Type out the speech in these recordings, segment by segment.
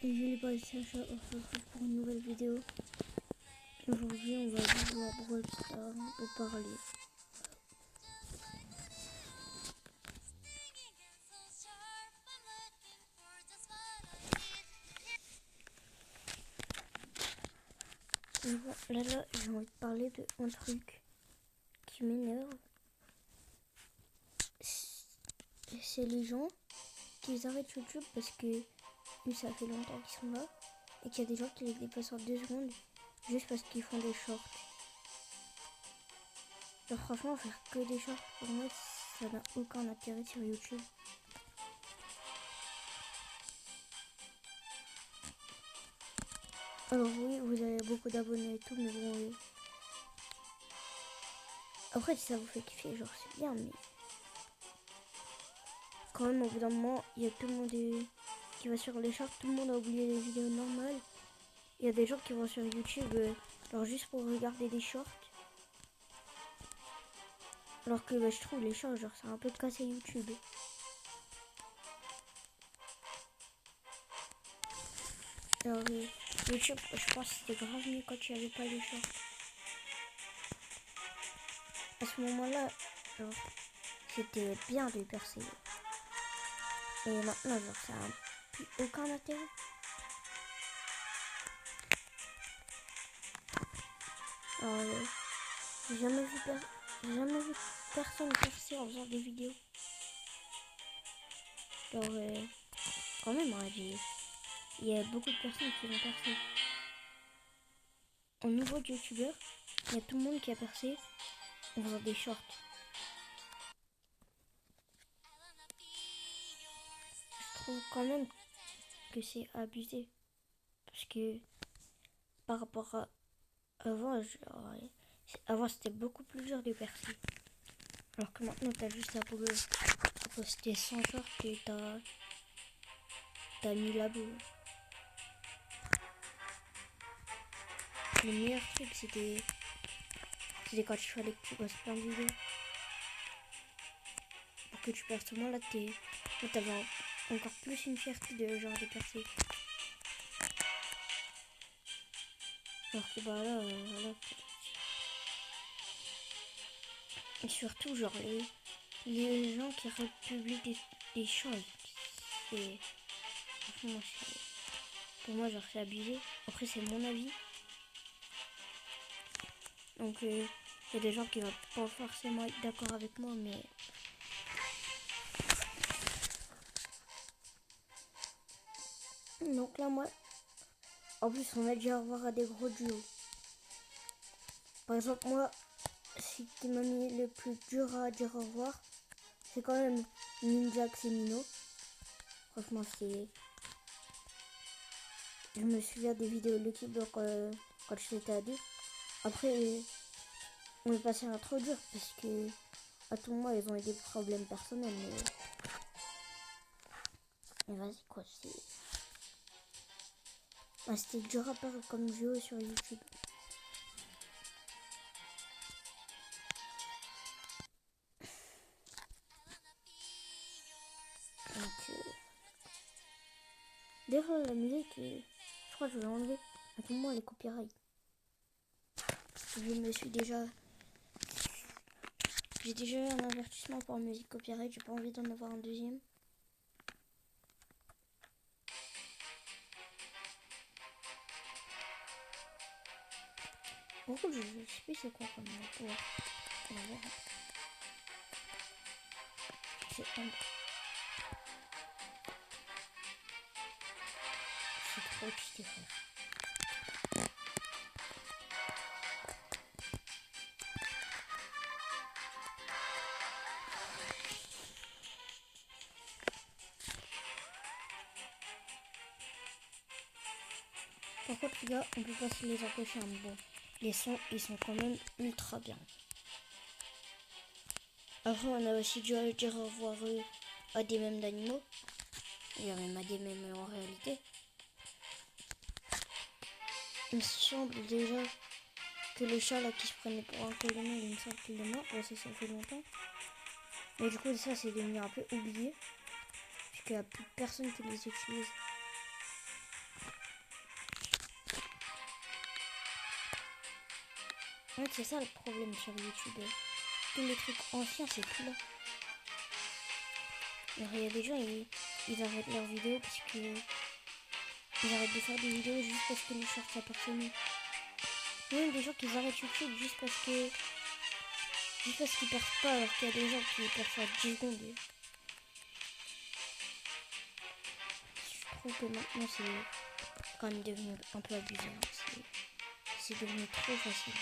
Et je l'ai pas Sacha, on se retrouve pour une nouvelle vidéo. Aujourd'hui on va jouer à Brawl Stars et parler. Et bon, là j'ai envie de parler de un truc qui m'énerve. C'est les gens qui arrêtent YouTube parce que ça fait longtemps qu'ils sont là. Et qu'il y a des gens qui les dépassent en 2 secondes juste parce qu'ils font des shorts. Alors franchement, faire que des shorts, pour moi, ça n'a aucun intérêt sur YouTube. Alors oui, vous avez beaucoup d'abonnés et tout, mais bon, oui. Après, si ça vous fait kiffer, genre, c'est bien, mais... Quand même, au bout d'un moment, il y a tout le monde qui va sur les shorts, tout le monde a oublié les vidéos normales. Il y a des gens qui vont sur YouTube, alors juste pour regarder des shorts. Alors que je trouve les shorts, genre, c'est un peu cassé YouTube. Alors, YouTube, je pense que c'était grave mieux quand tu avais pas les shorts. À ce moment-là, genre, c'était bien de percer. Et maintenant, genre, ça n'a plus aucun intérêt. Alors, j'ai jamais vu personne percer en faisant des vidéos. Alors, quand même, hein, il y a beaucoup de personnes qui vont percer. Au niveau de youtubeur, il y a tout le monde qui a percé en faisant des shorts. Je trouve quand même que c'est abusé. Parce que par rapport à avant, avant c'était beaucoup plus dur de percer. Alors que maintenant t'as juste à poster 100 shorts et t'as 1000 abos. Le meilleur truc c'était quand il fallait que tu postes plein de vidéos. Pour que tu perces tout le monde là, t'avais encore plus une fierté de genre de percer. Alors que bah là, voilà. Et surtout genre les gens qui republient des choses. C'est franchement pour moi genre c'est abusé. Après c'est mon avis. Donc il y a des gens qui vont pas forcément être d'accord avec moi, mais donc là moi en plus on a dit au revoir à des gros duos. Par exemple moi ce qui m'a mis le plus dur à dire au revoir, c'est quand même Ninjax et Nino. Franchement je me souviens des vidéos de l'équipe quand j'étais ado. Après on est passé à un trop dur parce que à tout moment ils ont eu des problèmes personnels, mais vas-y quoi, c'était dur à perdre comme jeu sur YouTube. Donc d'ailleurs la musique, je crois que je vais l'enlever. À tout moment elle est copyright. J'ai déjà eu un avertissement pour musique copyright, j'ai pas envie d'en avoir un deuxième. Par contre, je sais plus c'est quoi comme pouvoir. On va voir. C'est Ambre. C'est trop cheaté, frère. Par contre, les gars, on peut pas se les empêcher. Hein. Bon, les sons, ils sont quand même ultra bien. Après, on a aussi dû dire au revoir à des mèmes d'animaux. Il y a même à des mèmes en réalité. Il me semble déjà que le chat là qui se prenait pour un colonel, il me semble qu'il est mort. Ouais, ça fait longtemps. Mais du coup, ça c'est devenu un peu oublié. Puisqu'il n'y a plus personne qui les utilise. En fait, c'est ça le problème sur YouTube. Tous les trucs anciens, c'est plus là. Alors, il y a des gens, ils arrêtent leurs vidéos parce que ils arrêtent de faire des vidéos juste parce que les shorts ça personne. Même des gens qui arrêtent YouTube juste parce qu'ils percent pas, alors qu'il y a des gens qui percent à 10 secondes. Je trouve que maintenant c'est quand même devenu un peu abusé. Hein. C'est devenu trop facile.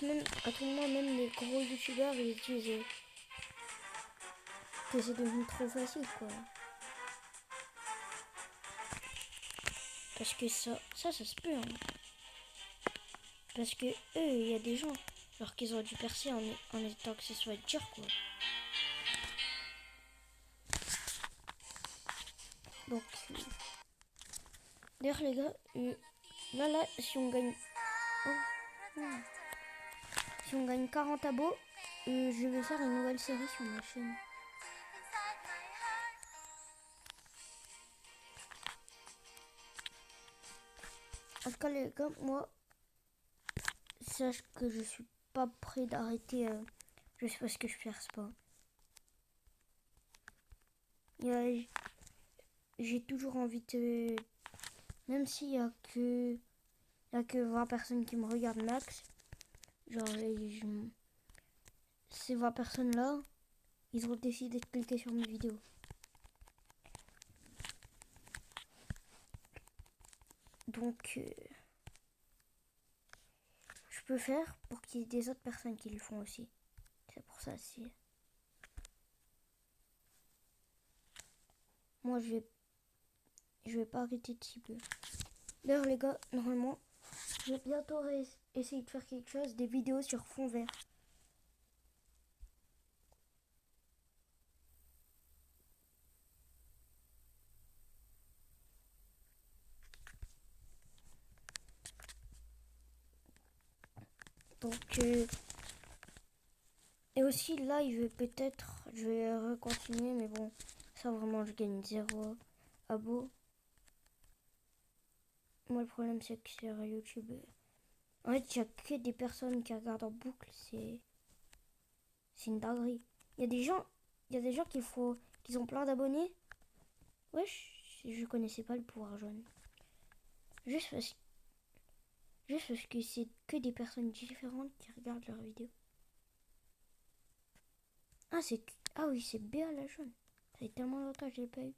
Même, à tout moment, même les gros youtubeurs, ils disent que c'est devenu trop facile, quoi. Parce que ça se peut, hein. Parce que eux, il y a des gens, alors qu'ils auraient dû percer en étant que ce soit dur, quoi. Donc, d'ailleurs, les gars, là, si on gagne... Oh, oh. Si on gagne 40 abos, je vais faire une nouvelle série sur ma chaîne. En tout cas, les gars, moi, sache que je suis pas prêt d'arrêter juste parce que je perce pas. J'ai toujours envie de... Même s'il y a que 20 personnes qui me regardent max, genre ces 20 personnes là, ils ont décidé de cliquer sur mes vidéos. Donc je peux faire pour qu'il y ait des autres personnes qui le font aussi. C'est pour ça, si moi je vais pas arrêter de cibler. D'ailleurs les gars, normalement je vais bientôt essayer de faire quelque chose, des vidéos sur fond vert. Donc et aussi live peut-être je vais recontinuer, mais bon, ça vraiment je gagne 0 abos. Moi le problème c'est que sur YouTube, en fait il n'y a que des personnes qui regardent en boucle, c'est une dinguerie. Il y a des gens qui ont plein d'abonnés. Wesh, je connaissais pas le pouvoir jaune. Juste parce que c'est que des personnes différentes qui regardent leurs vidéos. Ah oui, c'est Béa la jaune. Ça fait tellement longtemps que je l'ai pas eu.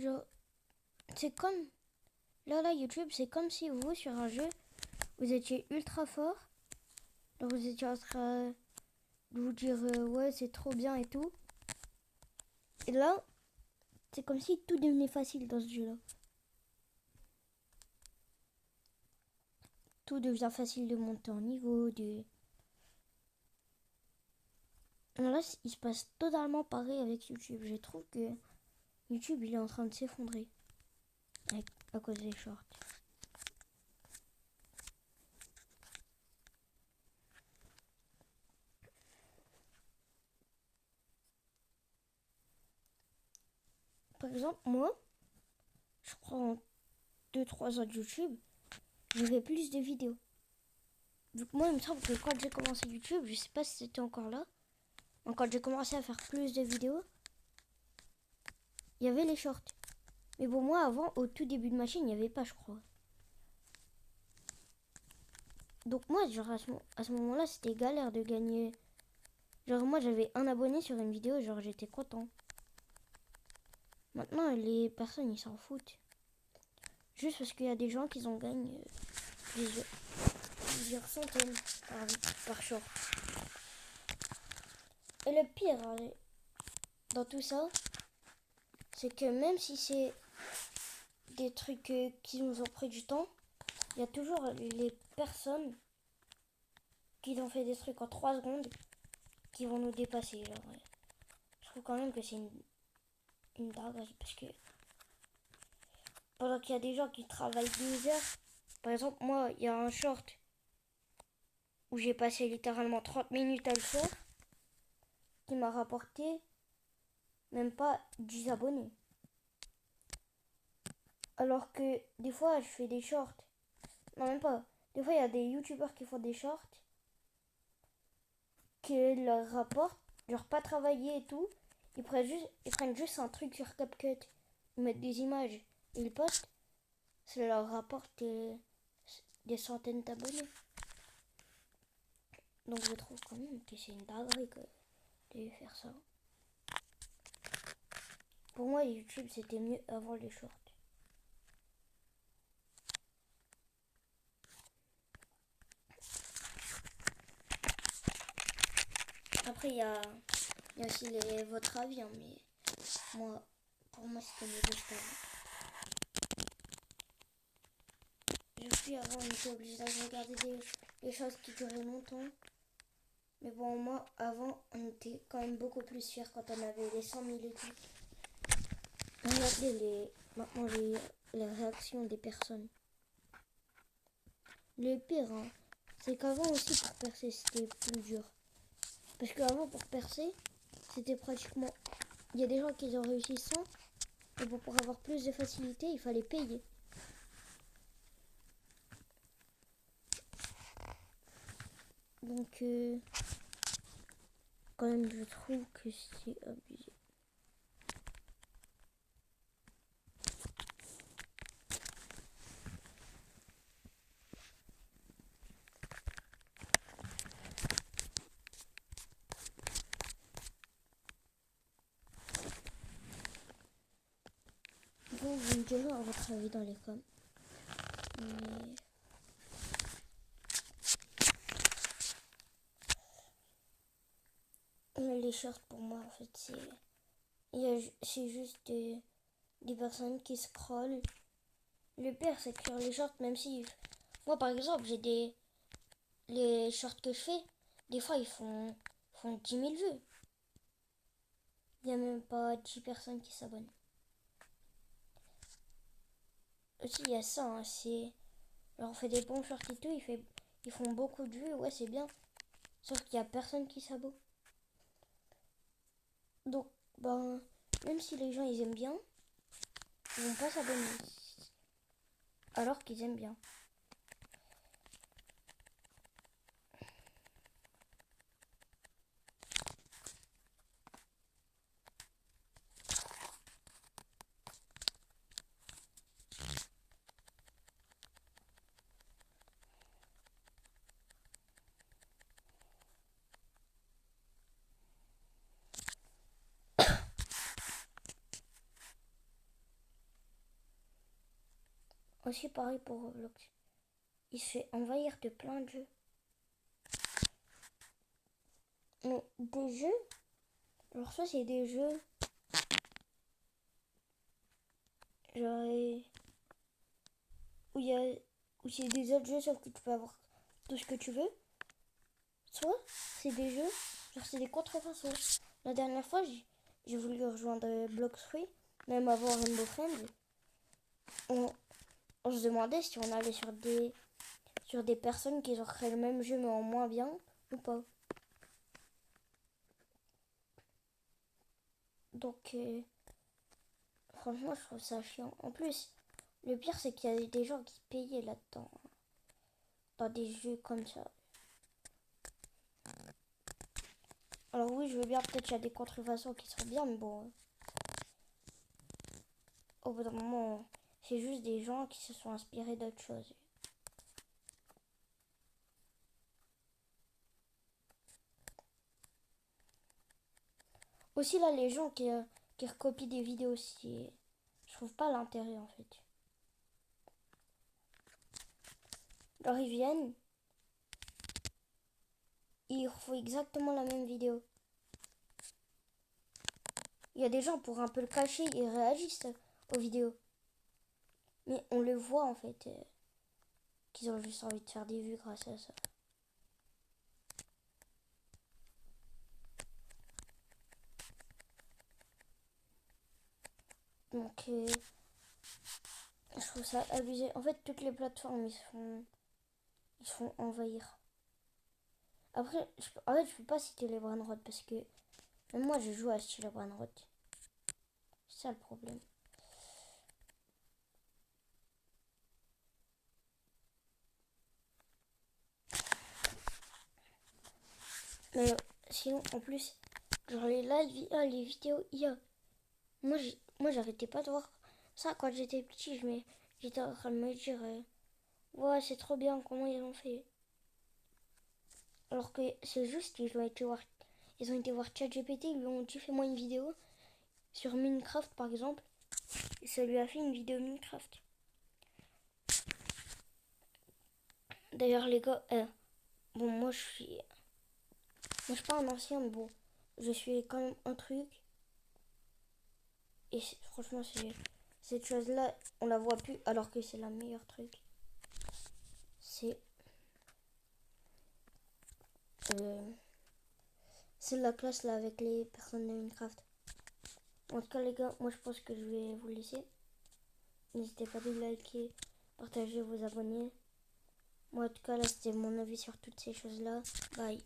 Genre, c'est comme... Là, YouTube, c'est comme si vous, sur un jeu, vous étiez ultra fort. Donc vous étiez en train de vous dire, ouais, c'est trop bien et tout. Et là, c'est comme si tout devenait facile dans ce jeu-là. Tout devient facile de monter en niveau, Là, il se passe totalement pareil avec YouTube. Je trouve que YouTube, il est en train de s'effondrer à cause des shorts. Par exemple, moi, je crois en 2-3 ans de YouTube, je fais plus de vidéos. Vu que moi, il me semble que quand j'ai commencé YouTube, je sais pas si c'était encore là, mais quand j'ai commencé à faire plus de vidéos, il y avait les shorts. Mais bon, moi, avant, au tout début de ma chaîne, il n'y avait pas, je crois. Donc moi, genre, à ce moment-là, c'était galère de gagner. Genre, moi, j'avais un abonné sur une vidéo, genre, j'étais content. Maintenant, les personnes, ils s'en foutent. Juste parce qu'il y a des gens qui en gagnent plusieurs centaines par short. Et le pire, dans tout ça, c'est que même si c'est des trucs qui nous ont pris du temps, il y a toujours les personnes qu'ils ont fait des trucs en 3 secondes qui vont nous dépasser. Genre, je trouve quand même que c'est une dinguerie parce que pendant qu'il y a des gens qui travaillent des heures, par exemple, moi, il y a un short où j'ai passé littéralement 30 minutes à le faire qui m'a rapporté même pas 10 abonnés. Alors que des fois, je fais des shorts. Non, même pas. Des fois, il y a des youtubeurs qui font des shorts qui leur rapportent, genre pas travailler et tout. Ils prennent juste un truc sur CapCut, ils mettent des images et ils postent. Ça leur rapporte des centaines d'abonnés. Donc je trouve quand même que c'est une dinguerie de faire ça. Pour moi, YouTube, c'était mieux avant les shorts. Après, il y a aussi votre avis, hein, mais pour moi, c'était mieux juste avant. Je suis avant, on était obligé de regarder des choses qui duraient longtemps. Mais bon, moi, avant, on était quand même beaucoup plus fiers quand on avait les 100 000 écoutes. Regardez maintenant les réactions des personnes. Le pire, hein, c'est qu'avant aussi, pour percer, c'était plus dur. Parce qu'avant, pour percer, c'était pratiquement... Il y a des gens qui ont réussi sans, et pour avoir plus de facilité, il fallait payer. Donc, quand même, je trouve que c'est abusé. Bon, vous me direz à votre avis dans les coms. Mais les shorts, pour moi, en fait, c'est juste des personnes qui scrollent. Le pire, c'est que sur les shorts, même si... Moi, par exemple, les shorts que je fais, des fois, ils font 10 000 vues. Il n'y a même pas 10 personnes qui s'abonnent. Aussi, il y a ça, hein, c'est... Alors, on fait des bons shorts et tout, ils font beaucoup de vues, ouais, c'est bien. Sauf qu'il n'y a personne qui s'abonne. Donc, ben, même si les gens, ils aiment bien, ils vont pas s'abonner. Alors qu'ils aiment bien. Aussi, pareil pour Roblox. Il se fait envahir de plein de jeux. Mais des jeux, alors ça, c'est des jeux... Genre... Où c'est des autres jeux, sauf que tu peux avoir tout ce que tu veux. Soit, c'est des jeux, genre c'est des contrefaçons. La dernière fois, j'ai voulu rejoindre Blox Free, même avant Rainbow Friends. On se demandait si on allait sur des personnes qui auraient créé le même jeu mais en moins bien ou pas. Donc, franchement, je trouve ça chiant. En plus, le pire, c'est qu'il y a des gens qui payaient là-dedans, dans des jeux comme ça. Alors oui, je veux bien, peut-être qu'il y a des contrefaçons qui sont bien, mais bon, au bout d'un moment, c'est juste des gens qui se sont inspirés d'autres choses. Aussi là, les gens qui recopient des vidéos, je trouve pas l'intérêt en fait. Alors ils viennent, ils refont exactement la même vidéo. Il y a des gens, pour un peu le cacher, ils réagissent aux vidéos. Mais on le voit en fait, qu'ils ont juste envie de faire des vues grâce à ça. Donc, je trouve ça abusé. En fait, toutes les plateformes, ils se font envahir. Après, en fait, je peux pas citer les Brainrot parce que même moi, je joue à style Brainrot. C'est ça le problème. Mais sinon, en plus, genre les lives IA, les vidéos IA. Moi, j'arrêtais pas de voir ça quand j'étais petit. J'étais en train de me dire, ouais, c'est trop bien comment ils ont fait. Alors que c'est juste, ils ont été voir ChatGPT, ils lui ont dit fais-moi une vidéo sur Minecraft par exemple. Et ça lui a fait une vidéo Minecraft. D'ailleurs les gars, bon moi je suis pas un ancien, mais bon, je suis quand même un truc. Et franchement cette chose là, on la voit plus alors que c'est la meilleure truc. C'est euh, c'est la classe là avec les personnes de Minecraft. En tout cas les gars, moi je pense que je vais vous laisser. N'hésitez pas à liker, partager, vous abonner. Moi en tout cas là c'était mon avis sur toutes ces choses là. Bye.